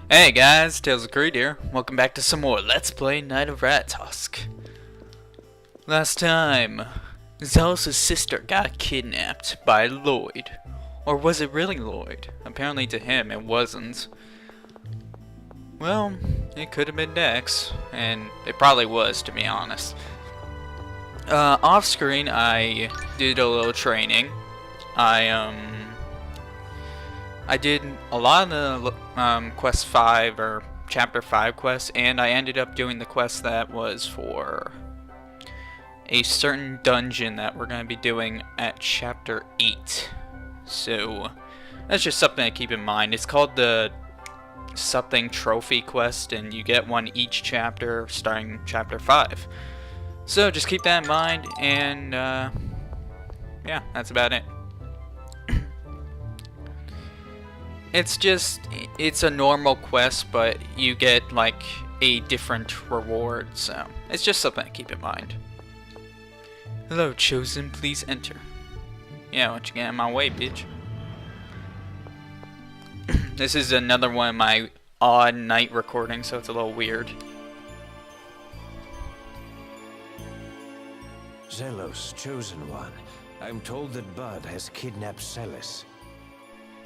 Hey guys, Tales of Creed here. Welcome back to some more Let's Play Night of Ratatosk. Last time, Zealous' sister got kidnapped by Lloyd. Or was it really Lloyd? Apparently to him it wasn't. Well, it could have been Dex, and it probably was, to be honest. Off screen I did a little training. I did a lot of the quest 5 or chapter 5 quests, and I ended up doing the quest that was for a certain dungeon that we're going to be doing at chapter 8. So that's just something to keep in mind. It's called the something trophy quest, and you get one each chapter starting chapter 5. So just keep that in mind, and yeah, that's about it. It's a normal quest, but you get like a different reward, so it's just something to keep in mind. Hello, Chosen, please enter. Yeah, what you get in my way, bitch? This is another one of my odd night recordings, so it's a little weird. Zelos, Chosen One. I'm told that Bud has kidnapped Celis.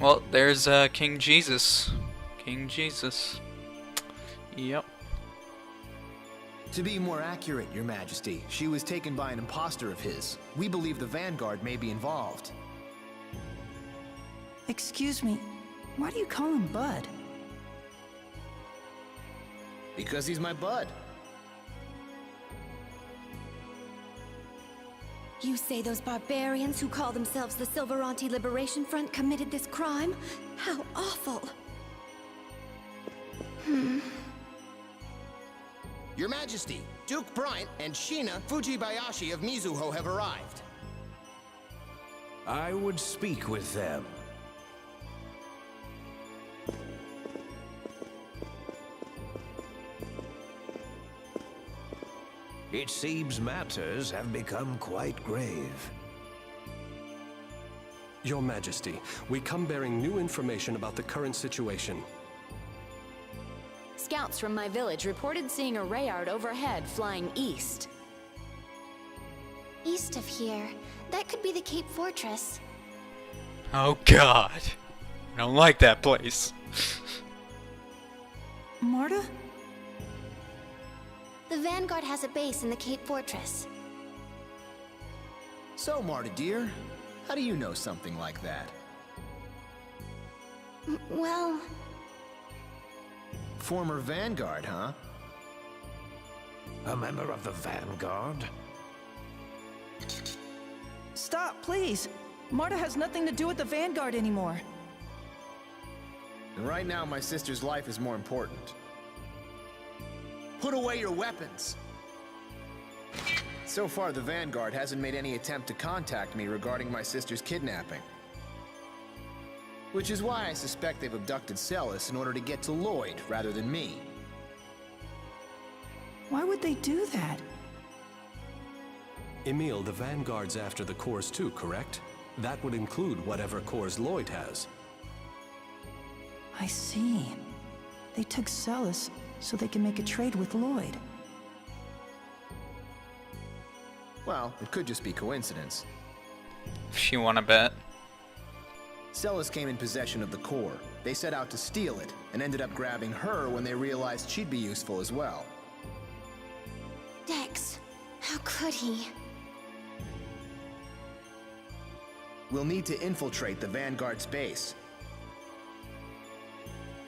Well, there's King Jesus. King Jesus. Yep. To be more accurate, Your Majesty, she was taken by an imposter of his. We believe the Vanguard may be involved. Excuse me, why do you call him Bud? Because he's my bud. You say those barbarians who call themselves the Silveranti Liberation Front committed this crime? How awful! Your Majesty, Duke Bryant and Shina Fujibayashi of Mizuho have arrived. I would speak with them. It seems matters have become quite grave. Your Majesty, we come bearing new information about the current situation. Scouts from my village reported seeing a Rayard overhead flying east. East of here. That could be the Cape Fortress. Oh god. I don't like that place. Marta? The Vanguard has a base in the Cape Fortress. So, Marta dear, how do you know something like that? Well... Former Vanguard, huh? A member of the Vanguard? Stop, please! Marta has nothing to do with the Vanguard anymore. And right now, my sister's life is more important. Put away your weapons! So far, the Vanguard hasn't made any attempt to contact me regarding my sister's kidnapping. Which is why I suspect they've abducted Celis in order to get to Lloyd rather than me. Why would they do that? Emil, the Vanguard's after the cores too, correct? That would include whatever cores Lloyd has. I see. They took Celis so they can make a trade with Lloyd. Well, it could just be coincidence. If you wanna bet. Celis came in possession of the core. They set out to steal it, and ended up grabbing her when they realized she'd be useful as well. Dex, how could he? We'll need to infiltrate the Vanguard's base.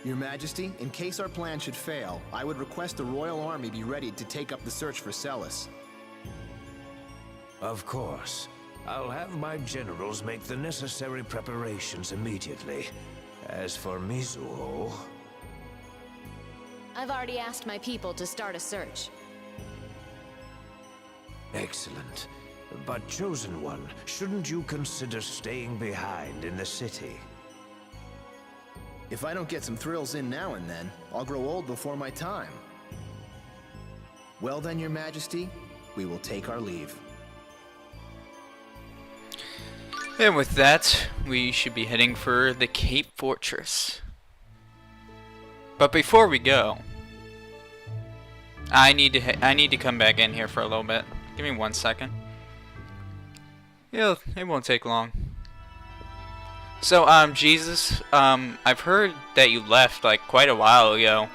Your Majesty, in case our plan should fail, I would request the Royal Army be ready to take up the search for Celis. Of course. I'll have my generals make the necessary preparations immediately. As for Mizuho... I've already asked my people to start a search. Excellent. But Chosen One, shouldn't you consider staying behind in the city? If I don't get some thrills in now and then, I'll grow old before my time. Well then, Your Majesty, we will take our leave. And with that, we should be heading for the Cape Fortress. But before we go, I need to come back in here for a little bit. Give me 1 second. Yeah, it won't take long. So, Jesus, I've heard that you left, like, quite a while ago.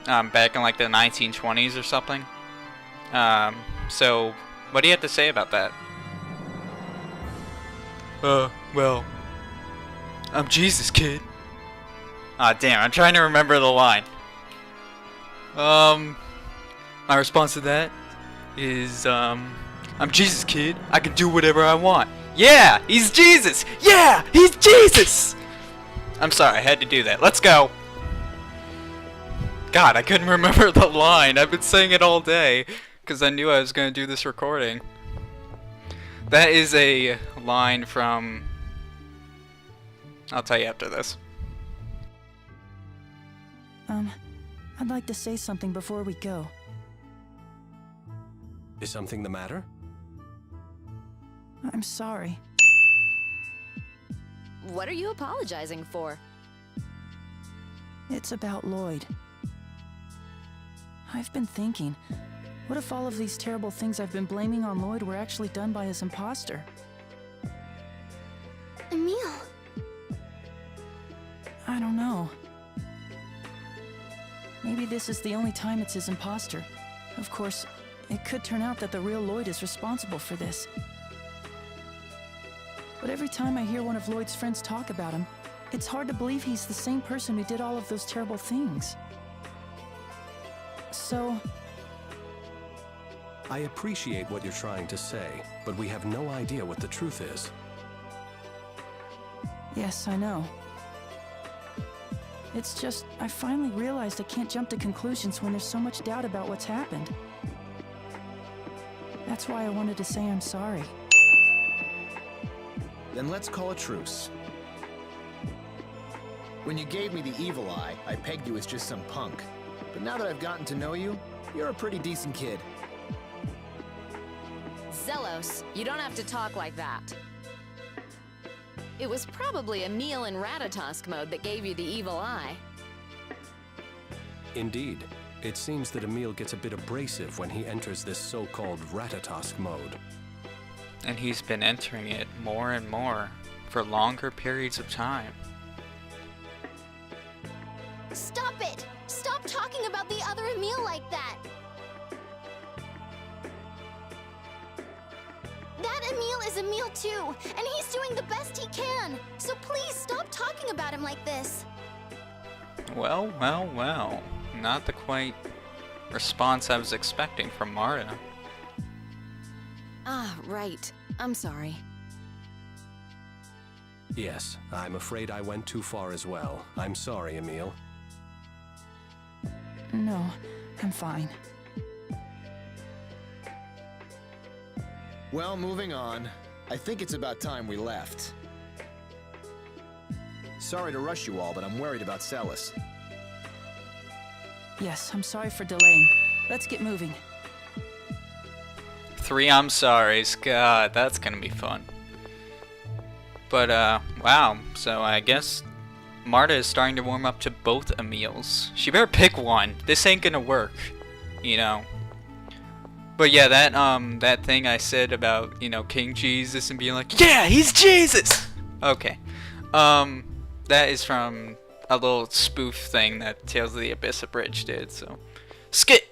Back in, like, the 1920s or something. So, what do you have to say about that? Well, I'm Jesus, kid. Ah, damn, I'm trying to remember the line. My response to that is, I'm Jesus, kid. I can do whatever I want. Yeah, he's Jesus! Yeah, he's Jesus! I'm sorry, I had to do that. Let's go! God, I couldn't remember the line. I've been saying it all day, because I knew I was going to do this recording. That is a line from... I'll tell you after this. I'd like to say something before we go. Is something the matter? I'm sorry. What are you apologizing for? It's about Lloyd. I've been thinking, what if all of these terrible things I've been blaming on Lloyd were actually done by his imposter? Emil. I don't know. Maybe this is the only time it's his imposter. Of course, it could turn out that the real Lloyd is responsible for this. But every time I hear one of Lloyd's friends talk about him, it's hard to believe he's the same person who did all of those terrible things. So... I appreciate what you're trying to say, but we have no idea what the truth is. Yes, I know. It's just, I finally realized I can't jump to conclusions when there's so much doubt about what's happened. That's why I wanted to say I'm sorry. Then let's call a truce. When you gave me the evil eye, I pegged you as just some punk. But now that I've gotten to know you, you're a pretty decent kid. Zelos, you don't have to talk like that. It was probably Emil in Ratatosk mode that gave you the evil eye. Indeed. It seems that Emil gets a bit abrasive when he enters this so-called Ratatosk mode. And he's been entering it more and more for longer periods of time. Stop it! Stop talking about the other Emil like that! That Emil is Emil too, and he's doing the best he can! So please stop talking about him like this! Well, well, well. Not the quite response I was expecting from Marta. Ah, right. I'm sorry. Yes, I'm afraid I went too far as well. I'm sorry, Emil. No, I'm fine. Well, moving on. I think it's about time we left. Sorry to rush you all, but I'm worried about Celis. Yes, I'm sorry for delaying. Let's get moving. 3 I'm sorries. God, that's gonna be fun. But, wow. So I guess Marta is starting to warm up to both Emils. She better pick one. This ain't gonna work, you know. But yeah, that thing I said about, you know, King Jesus and being like, yeah, he's Jesus! Okay. That is from a little spoof thing that Tales of the Abyss Abridged did, so. Skit!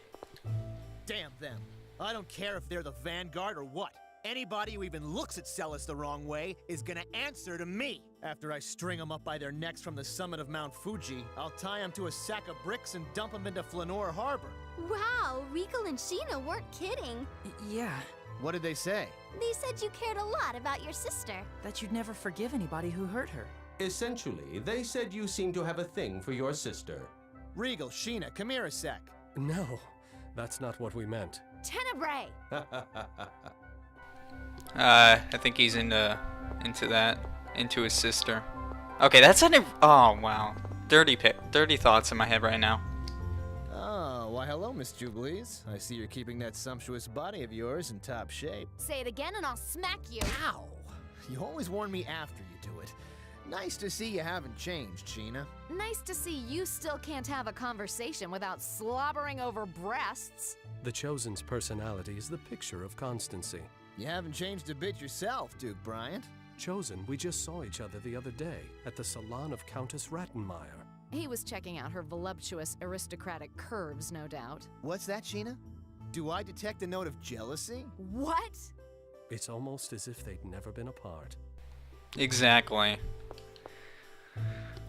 Damn them. I don't care if they're the Vanguard or what. Anybody who even looks at Celis the wrong way is gonna answer to me. After I string them up by their necks from the summit of Mount Fuji, I'll tie them to a sack of bricks and dump them into Flanor Harbor. Wow, Regal and Sheena weren't kidding. Yeah, What did they say? They said you cared a lot about your sister. that you'd never forgive anybody who hurt her. Essentially, they said you seem to have a thing for your sister. Regal, Sheena, come here a sec. No, that's not what we meant. Tenebrae! I think he's into his sister. Okay, that's an, oh wow. Dirty thoughts in my head right now. Oh, why hello, Miss Jubilees. I see you're keeping that sumptuous body of yours in top shape. Say it again and I'll smack you. Ow! You always warn me after you do it. Nice to see you haven't changed, Sheena. Nice to see you still can't have a conversation without slobbering over breasts. The Chosen's personality is the picture of constancy. You haven't changed a bit yourself, Duke Bryant. Chosen, we just saw each other the other day at the salon of Countess Rattenmeyer. He was checking out her voluptuous aristocratic curves, no doubt. What's that, Sheena? Do I detect a note of jealousy? What? It's almost as if they'd never been apart. Exactly.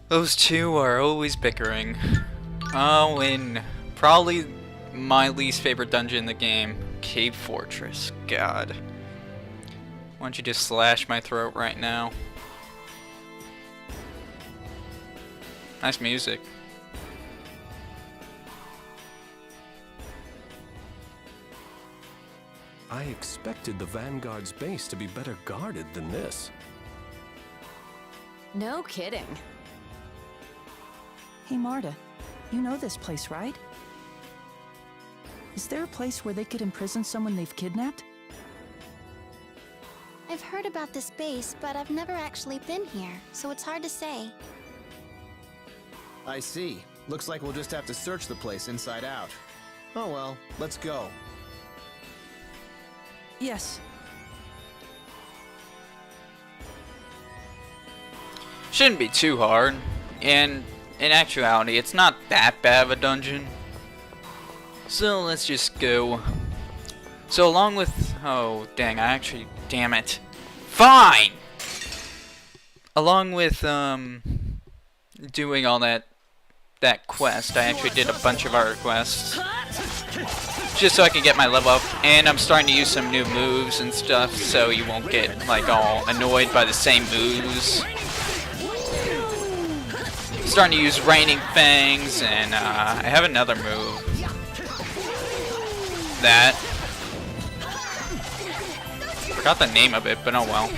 Those two are always bickering. Oh, and probably my least favorite dungeon in the game, Cave Fortress. God. Why don't you just slash my throat right now? Nice music. I expected the Vanguard's base to be better guarded than this. No kidding. Hey, Marta, you know this place, right? Is there a place where they could imprison someone they've kidnapped? I've heard about this base, but I've never actually been here, so it's hard to say. I see. Looks like we'll just have to search the place inside out. Oh well, let's go. Yes. Shouldn't be too hard, and in actuality, it's not that bad of a dungeon. So let's just go. So along with, oh dang, damn it. Fine! Along with, doing all that quest, I actually did a bunch of other quests. Just so I can get my level up, and I'm starting to use some new moves and stuff, so you won't get, like, all annoyed by the same moves. Starting to use Raining Fangs, and, I have another move. That. Forgot the name of it, but oh well.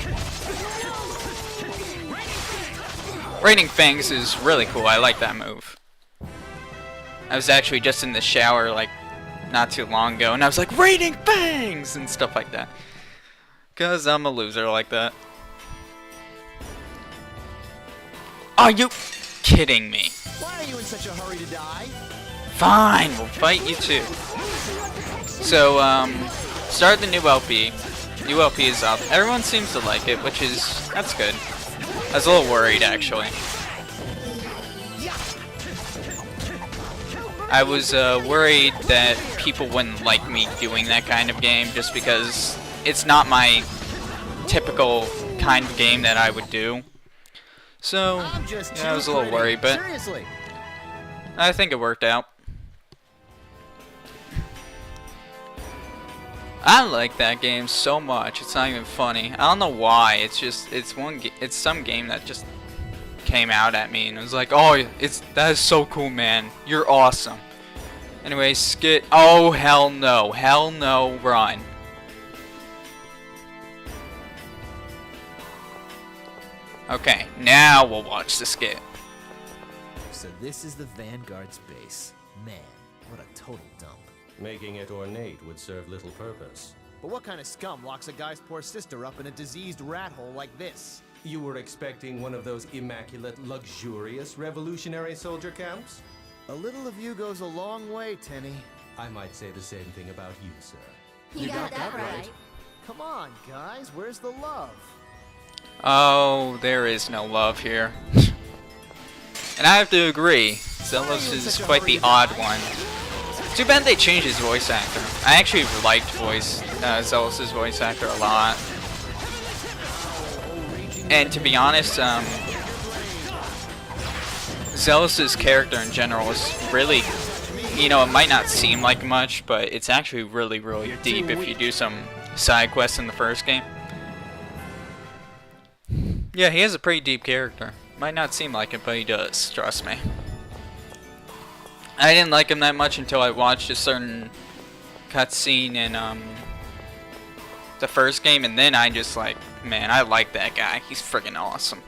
Raining Fangs is really cool. I like that move. I was actually just in the shower like not too long ago, and I was like, Raining Fangs! And stuff like that. Because I'm a loser like that. Are you kidding me? Why are you in such a hurry to die? Fine, we'll fight you too. So, start the new LP. New LP is up. Everyone seems to like it, that's good. I was a little worried, actually. I was worried that people wouldn't like me doing that kind of game, just because it's not my typical kind of game that I would do. So, yeah, I was a little worried, but I think it worked out. I like that game so much, it's not even funny. I don't know why, it's some game that just came out at me and it was like, oh, that is so cool, man. You're awesome. Anyway, skit. Oh, hell no, run. Okay, now we'll watch the skit. So this is the Vanguard's base. Man, what a total dump. Making it ornate would serve little purpose. But what kind of scum locks a guy's poor sister up in a diseased rat hole like this? You were expecting one of those immaculate, luxurious revolutionary soldier camps? A little of you goes a long way, Tenny. I might say the same thing about you, sir. You got that right. Come on, guys, where's the love? Oh, there is no love here. And I have to agree, Zelos is quite the odd one. Too bad they changed his voice actor. I actually liked Zelos' voice actor a lot. And to be honest, Zelos' character in general is really, you know, it might not seem like much, but it's actually really, really deep if you do some side quests in the first game. Yeah, he has a pretty deep character. Might not seem like it, but he does, trust me. I didn't like him that much until I watched a certain cutscene in the first game, and then I just like, man, I like that guy. He's friggin' awesome.